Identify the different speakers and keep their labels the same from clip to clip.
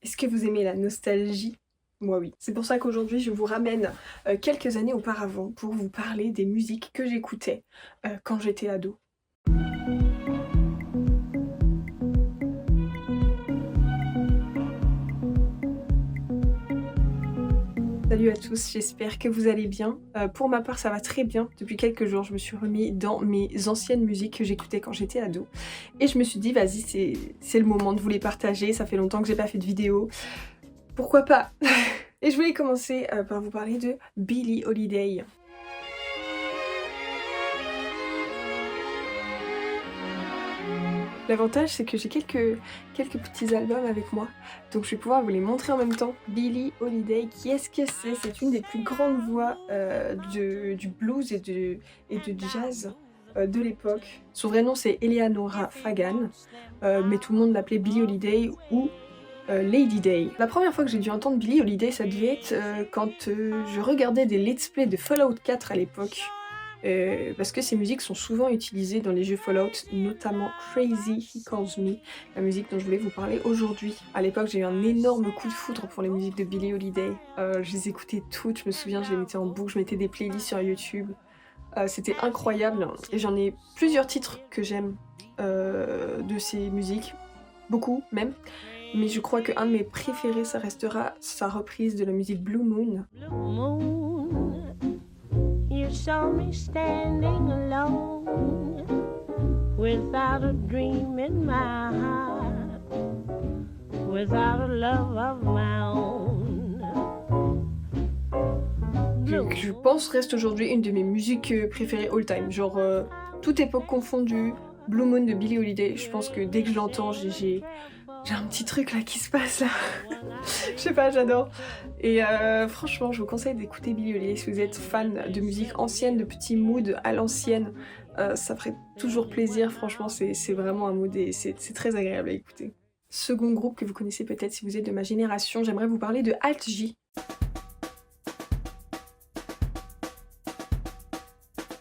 Speaker 1: Est-ce que vous aimez la nostalgie? Moi oui. C'est pour ça qu'aujourd'hui je vous ramène quelques années auparavant pour vous parler des musiques que j'écoutais quand j'étais ado. Salut à tous, j'espère que vous allez bien. Pour ma part ça va très bien. Depuis quelques jours je me suis remis dans mes anciennes musiques que j'écoutais quand j'étais ado. Et je me suis dit vas-y c'est le moment de vous les partager, ça fait longtemps que j'ai pas fait de vidéo. Pourquoi pas? Et je voulais commencer par vous parler de Billie Holiday. L'avantage c'est que j'ai quelques petits albums avec moi, donc je vais pouvoir vous les montrer en même temps. Billie Holiday, qui est-ce que c'est? C'est une des plus grandes voix du blues et du jazz de l'époque. Son vrai nom c'est Eleanora Fagan, mais tout le monde l'appelait Billie Holiday ou Lady Day. La première fois que j'ai dû entendre Billie Holiday, ça devait être quand je regardais des let's play de Fallout 4 à l'époque. Parce que ces musiques sont souvent utilisées dans les jeux Fallout, notamment Crazy He Calls Me, la musique dont je voulais vous parler aujourd'hui. À l'époque, j'ai eu un énorme coup de foudre pour les musiques de Billie Holiday. Je les écoutais toutes, je me souviens, je les mettais en boucle, je mettais des playlists sur YouTube. C'était incroyable, et j'en ai plusieurs titres que j'aime de ces musiques, beaucoup même. Mais je crois qu'un de mes préférés, ça restera sa reprise de la musique Blue Moon.
Speaker 2: Blue moon, you saw me standing alone, without a dream in my heart, without a love of my own.
Speaker 1: Je pense reste aujourd'hui une de mes musiques préférées all time. Genre, toute époque confondue, Blue Moon de Billie Holiday, je pense que dès que je l'entends, j'ai un petit truc là qui se passe là. Je sais pas, j'adore. Et franchement, je vous conseille d'écouter Billie Holiday si vous êtes fan de musique ancienne, de petits moods à l'ancienne. Ça ferait toujours plaisir, franchement, c'est vraiment un mood et c'est très agréable à écouter. Second groupe que vous connaissez peut-être si vous êtes de ma génération, j'aimerais vous parler de Alt J.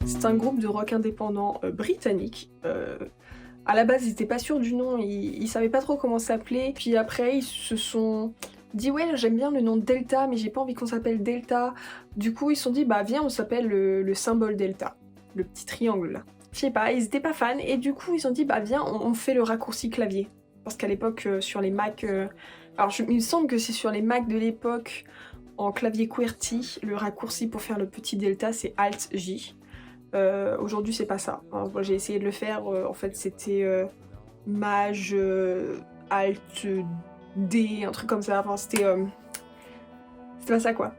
Speaker 1: C'est un groupe de rock indépendant britannique. À la base, ils étaient pas sûrs du nom, ils savaient pas trop comment s'appeler. Puis après, ils se sont dit ouais, j'aime bien le nom Delta, mais j'ai pas envie qu'on s'appelle Delta. Du coup, ils se sont dit bah viens, on s'appelle le symbole Delta, le petit triangle là. Je sais pas, ils étaient pas fans et du coup, ils se sont dit bah viens, on fait le raccourci clavier. Parce qu'à l'époque, sur les Mac, alors il me semble que c'est sur les Mac de l'époque, en clavier QWERTY, le raccourci pour faire le petit Delta, c'est Alt J. Aujourd'hui c'est pas ça. Hein. Moi j'ai essayé de le faire, en fait c'était Maj, Alt, D, un truc comme ça, enfin c'était pas ça quoi.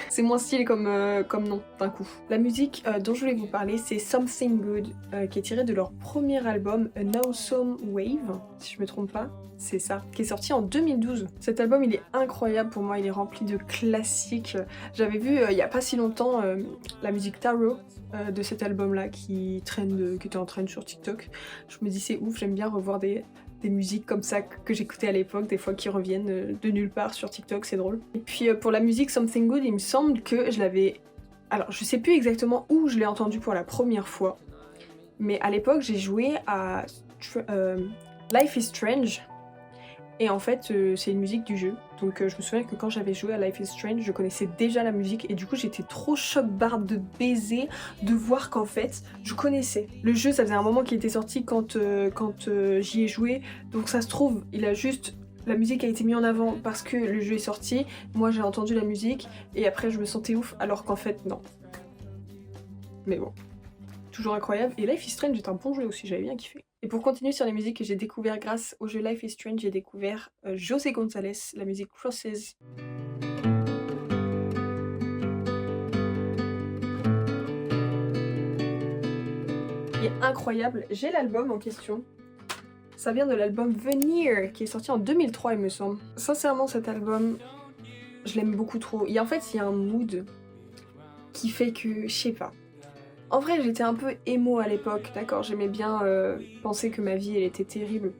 Speaker 1: C'est moins stylé comme nom d'un coup. La musique dont je voulais vous parler c'est Something Good, qui est tirée de leur premier album A Awesome Wave, si je me trompe pas. C'est ça, qui est sorti en 2012. Cet album il est incroyable pour moi, il est rempli de classiques. J'avais vu il y a pas si longtemps la musique Tarot de cet album là qui était en trend sur TikTok. Je me dis c'est ouf, j'aime bien revoir des musiques comme ça que j'écoutais à l'époque, des fois qui reviennent de nulle part sur TikTok, c'est drôle. Et puis pour la musique Something Good, il me semble que je l'avais... Alors je sais plus exactement où je l'ai entendu pour la première fois, mais à l'époque j'ai joué à Life is Strange. Et en fait, c'est une musique du jeu. Donc je me souviens que quand j'avais joué à Life is Strange, je connaissais déjà la musique et du coup j'étais trop choc-barre de baiser de voir qu'en fait, je connaissais. Le jeu, ça faisait un moment qu'il était sorti quand j'y ai joué. Donc ça se trouve, la musique a été mise en avant parce que le jeu est sorti. Moi j'ai entendu la musique et après je me sentais ouf alors qu'en fait non. Mais bon. Toujours incroyable. Et Life is Strange est un bon jeu aussi, j'avais bien kiffé. Et pour continuer sur les musiques que j'ai découvert grâce au jeu Life is Strange, j'ai découvert José González, la musique Crosses. Qui est incroyable. J'ai l'album en question. Ça vient de l'album Veneer, qui est sorti en 2003 il me semble. Sincèrement cet album, je l'aime beaucoup trop. Et en fait il y a un mood qui fait que, je sais pas. En vrai, j'étais un peu émo à l'époque, d'accord, j'aimais bien penser que ma vie, elle était terrible.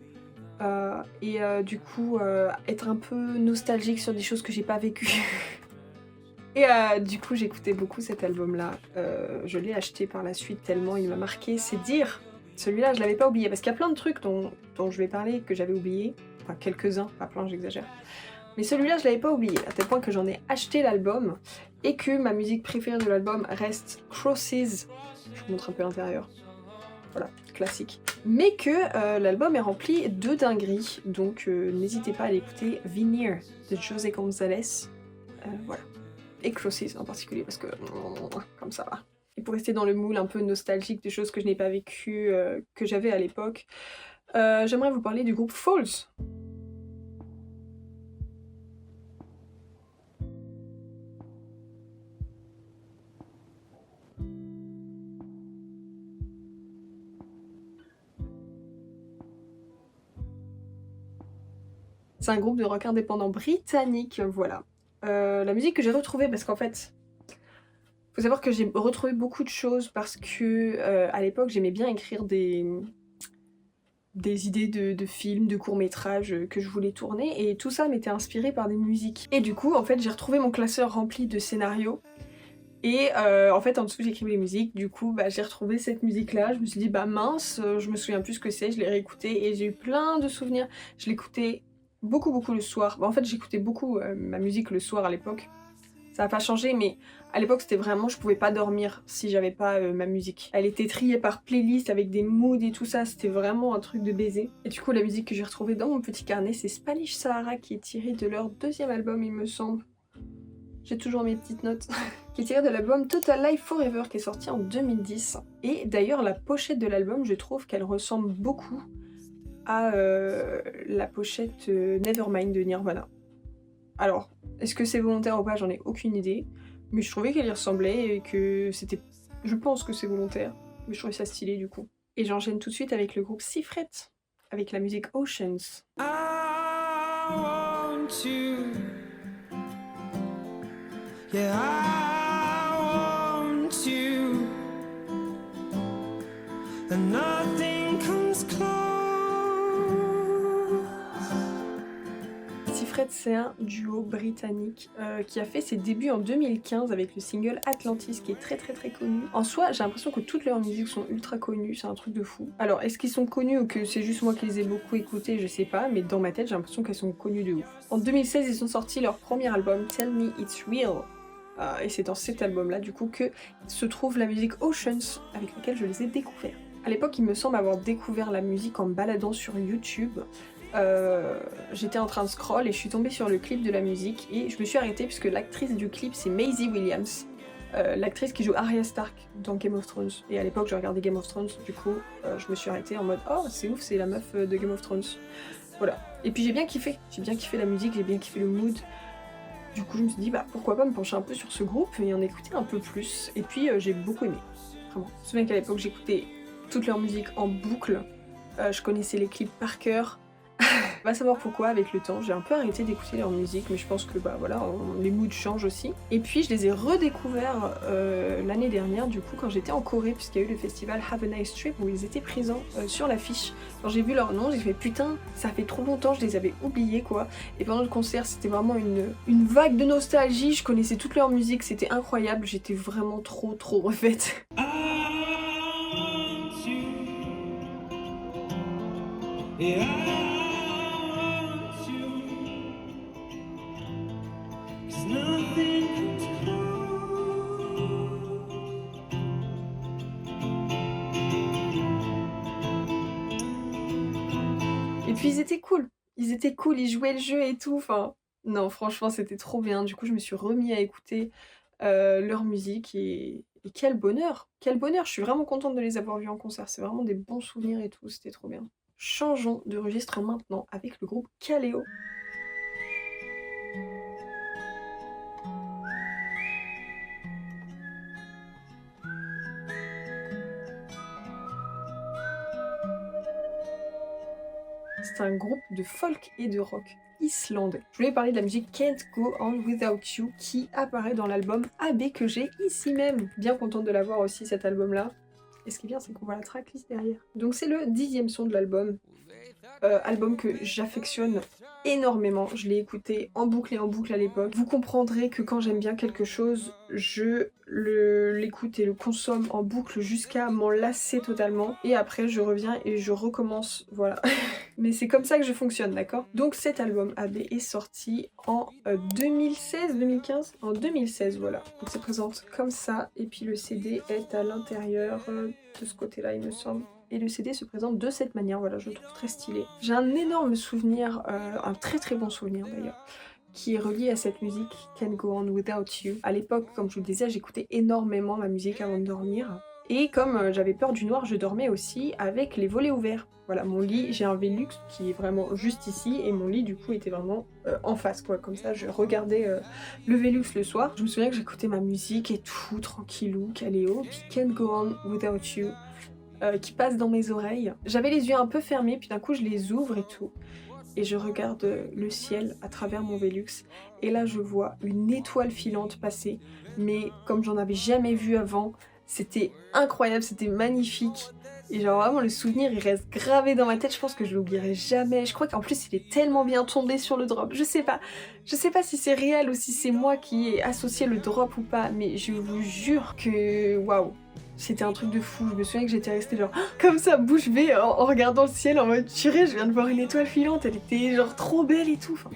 Speaker 1: Du coup, être un peu nostalgique sur des choses que j'ai pas vécues. Et du coup, j'écoutais beaucoup cet album-là. Je l'ai acheté par la suite tellement il m'a marqué, c'est dire. Celui-là, je l'avais pas oublié, parce qu'il y a plein de trucs dont je vais parler que j'avais oublié. Enfin, quelques-uns, pas plein, j'exagère. Mais celui-là, je l'avais pas oublié, à tel point que j'en ai acheté l'album et que ma musique préférée de l'album reste Crosses. Je vous montre un peu l'intérieur. Voilà, classique. Mais que l'album est rempli de dingueries, donc n'hésitez pas à l'écouter. Veneer de José González. Voilà. Et Crosses en particulier, parce que comme ça va. Et pour rester dans le moule un peu nostalgique des choses que je n'ai pas vécues, que j'avais à l'époque, j'aimerais vous parler du groupe Falls. C'est un groupe de rock indépendant britannique, voilà. La musique que j'ai retrouvée, parce qu'en fait, faut savoir que j'ai retrouvé beaucoup de choses parce que à l'époque j'aimais bien écrire des idées de films, de courts-métrages que je voulais tourner, et tout ça m'était inspiré par des musiques. Et du coup, en fait, j'ai retrouvé mon classeur rempli de scénarios, et en fait, en dessous, j'écrivais les musiques. Du coup, bah, j'ai retrouvé cette musique-là, je me suis dit, bah mince, je me souviens plus ce que c'est, je l'ai réécoutée, et j'ai eu plein de souvenirs. Je l'écoutais beaucoup le soir. Bah, en fait, j'écoutais beaucoup ma musique le soir à l'époque. Ça n'a pas changé, mais à l'époque c'était vraiment, je pouvais pas dormir si j'avais pas ma musique. Elle était triée par playlist avec des moods et tout ça, c'était vraiment un truc de baiser. Et du coup la musique que j'ai retrouvée dans mon petit carnet, c'est Spanish Sahara, qui est tirée de leur deuxième album il me semble. J'ai toujours mes petites notes. Qui est tirée de l'album Total Life Forever, qui est sorti en 2010. Et d'ailleurs la pochette de l'album, je trouve qu'elle ressemble beaucoup à la pochette Nevermind de Nirvana. Alors, est-ce que c'est volontaire ou pas, j'en ai aucune idée, mais je trouvais qu'elle y ressemblait et que c'était... Je pense que c'est volontaire, mais je trouvais ça stylé du coup. Et j'enchaîne tout de suite avec le groupe Seafret, avec la musique Oceans. I want you. Yeah, I want you. And nothing comes close. Seafret, c'est un duo britannique qui a fait ses débuts en 2015 avec le single Atlantis, qui est très connu. En soi, j'ai l'impression que toutes leurs musiques sont ultra connues, c'est un truc de fou. Alors, est-ce qu'ils sont connus ou que c'est juste moi qui les ai beaucoup écoutés, je sais pas, mais dans ma tête, j'ai l'impression qu'elles sont connues de ouf. En 2016, ils ont sorti leur premier album, Tell Me It's Real. Et c'est dans cet album-là, du coup, que se trouve la musique Oceans, avec laquelle je les ai découverts. À l'époque, il me semble avoir découvert la musique en me baladant sur YouTube. J'étais en train de scroll et je suis tombée sur le clip de la musique et je me suis arrêtée puisque l'actrice du clip c'est Maisie Williams, l'actrice qui joue Arya Stark dans Game of Thrones. Et à l'époque je regardais Game of Thrones, du coup je me suis arrêtée en mode oh c'est ouf, c'est la meuf de Game of Thrones. Voilà. Et puis j'ai bien kiffé la musique, j'ai bien kiffé le mood. Du coup je me suis dit bah pourquoi pas me pencher un peu sur ce groupe et en écouter un peu plus. Et puis j'ai beaucoup aimé, vraiment. Je me souviens qu'à l'époque j'écoutais toute leur musique en boucle, je connaissais les clips par cœur. Va savoir pourquoi avec le temps, j'ai un peu arrêté d'écouter leur musique, mais je pense que bah voilà, les moods changent aussi. Et puis je les ai redécouverts l'année dernière du coup quand j'étais en Corée, puisqu'il y a eu le festival Have a Nice Trip où ils étaient présents sur l'affiche. Quand j'ai vu leur nom, j'ai fait putain, ça fait trop longtemps, je les avais oubliés quoi. Et pendant le concert, c'était vraiment une vague de nostalgie, je connaissais toute leur musique, c'était incroyable, j'étais vraiment trop refaite. Yeah. Et puis ils étaient cool, ils jouaient le jeu et tout, enfin... Non, franchement, c'était trop bien, du coup je me suis remis à écouter leur musique et quel bonheur, je suis vraiment contente de les avoir vus en concert, c'est vraiment des bons souvenirs et tout, c'était trop bien. Changeons de registre maintenant avec le groupe Kaleo. C'est un groupe de folk et de rock islandais. Je voulais parler de la musique Can't Go On Without You qui apparaît dans l'album AB que j'ai ici même. Bien contente de l'avoir aussi cet album là. Et ce qui est bien c'est qu'on voit la tracklist derrière. Donc c'est le 10e son de l'album. album que j'affectionne énormément. Je l'ai écouté en boucle et en boucle à l'époque. Vous comprendrez que quand j'aime bien quelque chose, je l'écoute et le consomme en boucle jusqu'à m'en lasser totalement. Et après, je reviens et je recommence. Voilà. Mais c'est comme ça que je fonctionne, d'accord? Donc cet album AB est sorti en 2016-2015? En 2016, voilà. Donc ça présente comme ça. Et puis le CD est à l'intérieur de ce côté-là, il me semble. Et le CD se présente de cette manière, voilà, je le trouve très stylé. J'ai un énorme souvenir, un très très bon souvenir d'ailleurs, qui est relié à cette musique, Can't Go On Without You. À l'époque, comme je vous le disais, j'écoutais énormément ma musique avant de dormir. Et comme j'avais peur du noir, je dormais aussi avec les volets ouverts. Voilà, mon lit, j'ai un Velux qui est vraiment juste ici, et mon lit du coup était vraiment en face, quoi. Comme ça, je regardais le Velux le soir. Je me souviens que j'écoutais ma musique et tout, tranquillou, caléo, puis Can't Go On Without You. Qui passe dans mes oreilles. J'avais les yeux un peu fermés, puis d'un coup je les ouvre et tout. Et je regarde le ciel à travers mon Velux. Et là je vois une étoile filante passer. Mais comme j'en avais jamais vu avant, c'était incroyable, c'était magnifique. Et genre vraiment le souvenir il reste gravé dans ma tête, je pense que je l'oublierai jamais. Je crois qu'en plus il est tellement bien tombé sur le drop. Je sais pas si c'est réel ou si c'est moi qui ai associé le drop ou pas. Mais je vous jure que waouh. C'était un truc de fou, je me souviens que j'étais restée genre comme ça, bouche bée, en regardant le ciel, en mode tirée, je viens de voir une étoile filante, elle était genre trop belle et tout, enfin,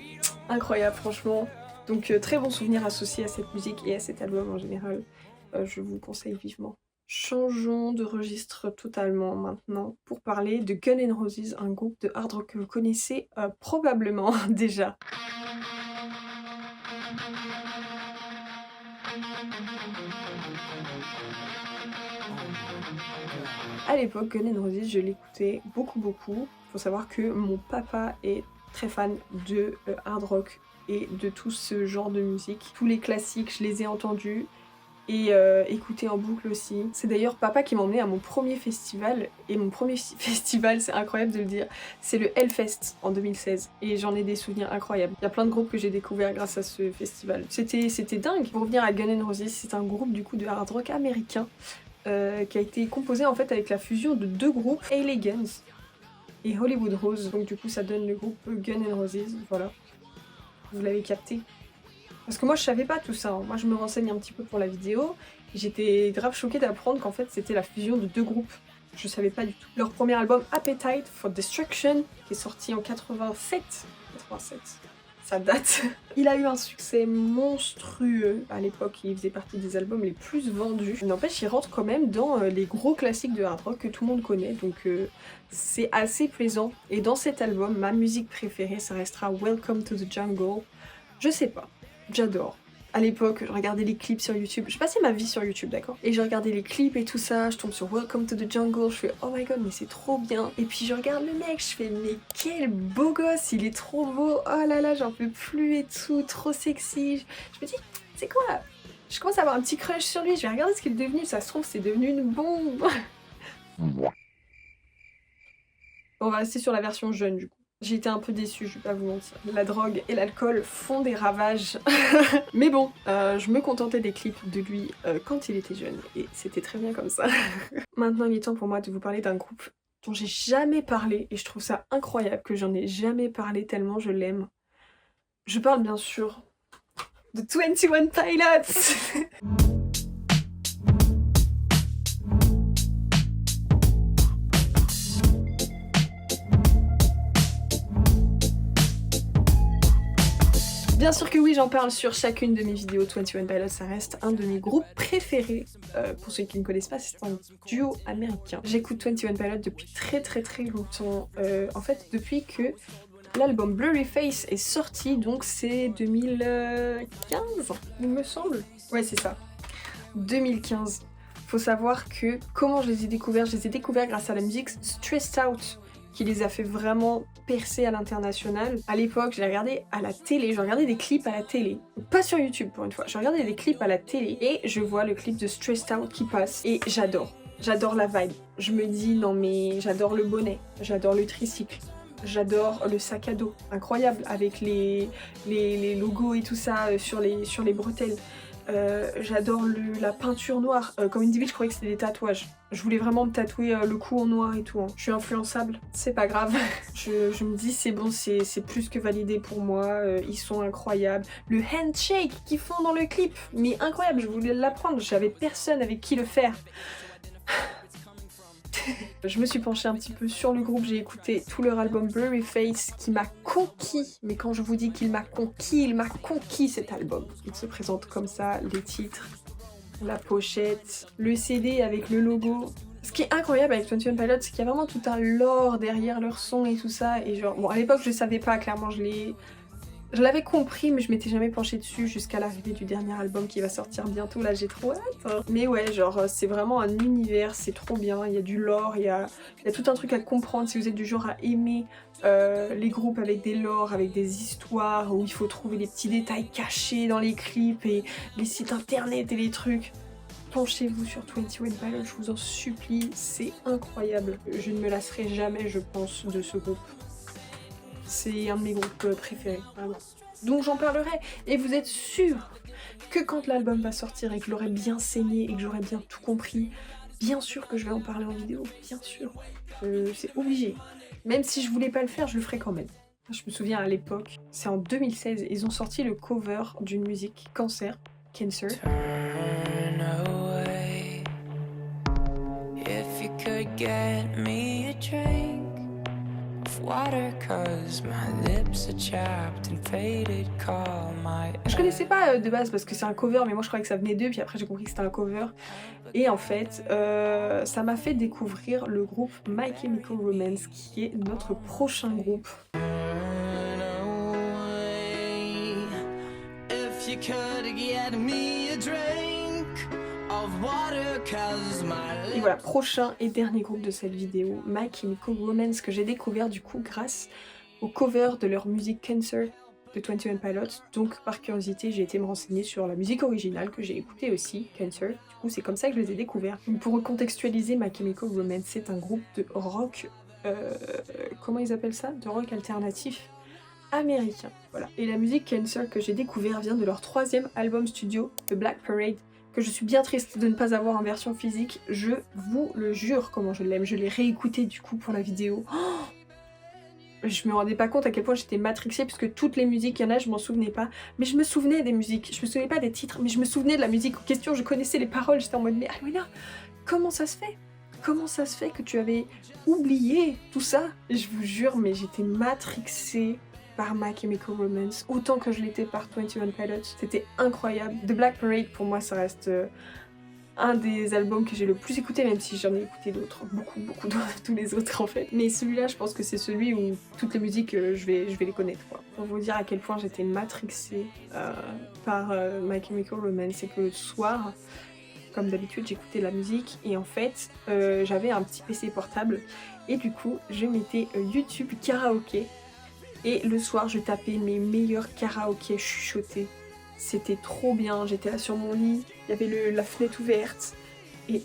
Speaker 1: incroyable franchement. Donc très bon souvenir associé à cette musique et à cet album en général, je vous le conseille vivement. Changeons de registre totalement maintenant pour parler de Guns N' Roses, un groupe de hard rock que vous connaissez probablement déjà. À l'époque, Guns N' Roses, je l'écoutais beaucoup. Faut savoir que mon papa est très fan de hard rock et de tout ce genre de musique. Tous les classiques, je les ai entendus et écoutés en boucle aussi. C'est d'ailleurs papa qui m'a emmené à mon premier festival, et mon premier festival, c'est incroyable de le dire, c'est le Hellfest en 2016, et j'en ai des souvenirs incroyables. Il y a plein de groupes que j'ai découverts grâce à ce festival. C'était dingue. Pour revenir à Guns N' Roses, c'est un groupe du coup de hard rock américain. Qui a été composé en fait avec la fusion de deux groupes, LA Guns et Hollywood Rose. Donc du coup ça donne le groupe Guns N' Roses, voilà. Vous l'avez capté. Parce que moi je savais pas tout ça, hein. Moi je me renseigne un petit peu pour la vidéo, et j'étais grave choquée d'apprendre qu'en fait c'était la fusion de deux groupes. Je savais pas du tout. Leur premier album Appetite for Destruction, qui est sorti en 87, ça date. Il a eu un succès monstrueux à l'époque, il faisait partie des albums les plus vendus. N'empêche, il rentre quand même dans les gros classiques de hard rock que tout le monde connaît, donc c'est assez plaisant. Et dans cet album, ma musique préférée, ça restera Welcome to the Jungle. Je sais pas, j'adore. À l'époque, je regardais les clips sur YouTube. Je passais ma vie sur YouTube, d'accord? Et je regardais les clips et tout ça, je tombe sur Welcome to the Jungle, je fais oh my god, mais c'est trop bien. Et puis je regarde le mec, je fais mais quel beau gosse, il est trop beau, oh là là, j'en peux plus et tout, trop sexy. Je me dis, c'est quoi? Je commence à avoir un petit crush sur lui, je vais regarder ce qu'il est devenu, ça se trouve, c'est devenu une bombe. On va rester sur la version jeune du coup. J'ai été un peu déçue, je vais pas vous mentir. La drogue et l'alcool font des ravages. Mais bon, je me contentais des clips de lui quand il était jeune, et c'était très bien comme ça. Maintenant, il est temps pour moi de vous parler d'un groupe dont j'ai jamais parlé, et je trouve ça incroyable que j'en ai jamais parlé tellement je l'aime. Je parle bien sûr de 21 Pilots. Bien sûr que oui, j'en parle sur chacune de mes vidéos. 21 Pilots, ça reste un de mes groupes préférés. Pour ceux qui ne connaissent pas, c'est un duo américain. J'écoute 21 Pilots depuis très longtemps. En fait, depuis que l'album Blurry Face est sorti, donc c'est 2015, il me semble. Ouais, c'est ça. 2015. Faut savoir que comment je les ai découverts grâce à la musique Stressed Out, qui les a fait vraiment percer à l'international. À l'époque, je les regardais à la télé, je regardais des clips à la télé. Pas sur YouTube pour une fois, je regardais des clips à la télé et je vois le clip de Stressed Out qui passe et j'adore. J'adore la vibe. Je me dis non mais j'adore le bonnet, j'adore le tricycle, j'adore le sac à dos, incroyable, avec les logos et tout ça sur les bretelles. J'adore la peinture noire. Comme une débile, je croyais que c'était des tatouages. Je voulais vraiment me tatouer le cou en noir et tout. Hein. Je suis influençable, c'est pas grave. je me dis c'est bon, c'est plus que validé pour moi. Ils sont incroyables. Le handshake qu'ils font dans le clip, mais incroyable, je voulais l'apprendre. J'avais personne avec qui le faire. Je me suis penchée un petit peu sur le groupe, j'ai écouté tout leur album Blurry Face qui m'a conquis. Mais quand je vous dis qu'il m'a conquis cet album. Il se présente comme ça, les titres, la pochette, le CD avec le logo. Ce qui est incroyable avec 21 Pilots, c'est qu'il y a vraiment tout un lore derrière leur son et tout ça. Et genre, bon, à l'époque je savais pas, clairement je l'avais compris, mais je m'étais jamais penchée dessus jusqu'à l'arrivée du dernier album qui va sortir bientôt. Là, j'ai trop hâte. Mais ouais, genre, c'est vraiment un univers, c'est trop bien. Il y a du lore, il y a tout un truc à comprendre si vous êtes du genre à aimer les groupes avec des lores, avec des histoires, où il faut trouver les petits détails cachés dans les clips et les sites internet et les trucs. Penchez-vous sur 21 Pilots, je vous en supplie, c'est incroyable. Je ne me lasserai jamais, je pense, de ce groupe. C'est un de mes groupes préférés, vraiment. Donc j'en parlerai. Et vous êtes sûr que quand l'album va sortir et que je l'aurai bien saigné et que j'aurai bien tout compris, bien sûr que je vais en parler en vidéo, bien sûr. C'est obligé. Même si je voulais pas le faire, je le ferai quand même. Je me souviens à l'époque, c'est en 2016, ils ont sorti le cover d'une musique Cancer. Turn away. If you could get me a drink. Je connaissais pas de base parce que c'est un cover, mais moi je croyais que ça venait d'eux, puis après j'ai compris que c'était un cover. Et en fait, ça m'a fait découvrir le groupe My Chemical Romance, qui est notre prochain groupe. Et voilà, prochain et dernier groupe de cette vidéo, My Chemical Romance, que j'ai découvert du coup grâce au cover de leur musique Cancer de 21 Pilots. Donc par curiosité, j'ai été me renseigner sur la musique originale que j'ai écoutée aussi, Cancer. Du coup, c'est comme ça que je les ai découverts. Donc, pour recontextualiser, My Chemical Romance, c'est un groupe de rock, comment ils appellent ça? De rock alternatif américain. Voilà. Et la musique Cancer que j'ai découvert vient de leur 3e album studio, The Black Parade, que je suis bien triste de ne pas avoir en version physique, je vous le jure comment je l'aime. Je l'ai réécouté du coup pour la vidéo. Oh, je me rendais pas compte à quel point j'étais matrixée, puisque toutes les musiques, il y en a, je m'en souvenais pas. Mais je me souvenais des musiques, je me souvenais pas des titres, mais je me souvenais de la musique en question, je connaissais les paroles, j'étais en mode mais Alwina, comment ça se fait? Comment ça se fait que tu avais oublié tout ça? Et je vous jure, mais j'étais matrixée par My Chemical Romance, autant que je l'étais par 21 Pilots. C'était incroyable. The Black Parade, pour moi, ça reste un des albums que j'ai le plus écouté, même si j'en ai écouté d'autres, beaucoup d'autres, tous les autres en fait. Mais celui-là, je pense que c'est celui où toutes les musiques, je vais les connaître, quoi. Pour vous dire à quel point j'étais matrixée par My Chemical Romance, et que le soir, comme d'habitude, j'écoutais la musique, et en fait, j'avais un petit PC portable, et du coup, je mettais YouTube karaoké. Et le soir, je tapais mes meilleurs karaokés chuchotés. C'était trop bien, j'étais là sur mon lit, il y avait la fenêtre ouverte, et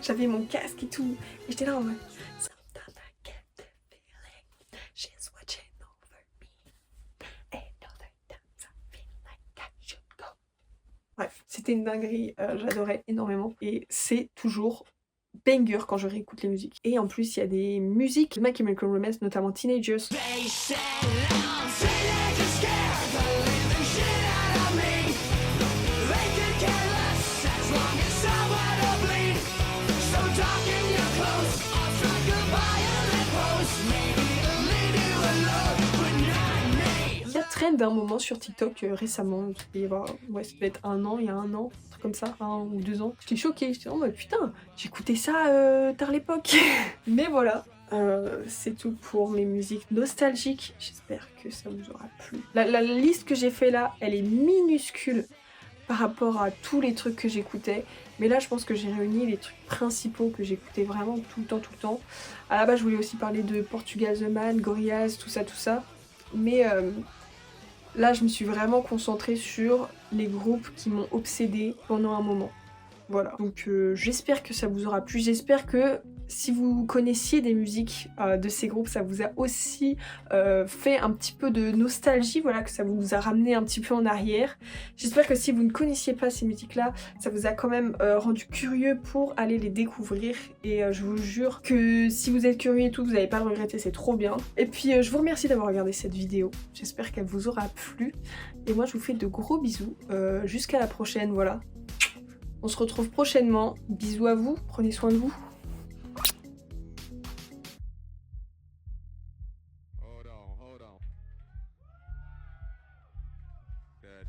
Speaker 1: j'avais mon casque et tout. Et j'étais là en mode... Bref, c'était une dinguerie, j'adorais énormément. Et c'est toujours banger quand je réécoute les musiques. Et en plus, il y a des musiques de My Chemical Romance, notamment Teenagers. Il y a trend d'un moment sur TikTok récemment, il ouais, ça devait être il y a un an, un truc comme ça, 1 ou 2 ans. J'étais choquée, j'étais en mode putain, j'écoutais ça tard l'époque. Mais voilà, c'est tout pour mes musiques nostalgiques. J'espère que ça vous aura plu. La liste que j'ai fait là, elle est minuscule par rapport à tous les trucs que j'écoutais. Mais là, je pense que j'ai réuni les trucs principaux que j'écoutais vraiment tout le temps. À la base, je voulais aussi parler de Portugal The Man, Gorillaz, tout ça. Mais là, je me suis vraiment concentrée sur les groupes qui m'ont obsédée pendant un moment. Voilà, donc j'espère que ça vous aura plu, j'espère que si vous connaissiez des musiques de ces groupes, ça vous a aussi fait un petit peu de nostalgie, voilà, que ça vous a ramené un petit peu en arrière. J'espère que si vous ne connaissiez pas ces musiques-là, ça vous a quand même rendu curieux pour aller les découvrir. Et je vous jure que si vous êtes curieux et tout, vous n'allez pas le regretter, c'est trop bien. Et puis je vous remercie d'avoir regardé cette vidéo, j'espère qu'elle vous aura plu. Et moi je vous fais de gros bisous, jusqu'à la prochaine, voilà. On se retrouve prochainement, bisous à vous, prenez soin de vous.
Speaker 3: Hold on. Good.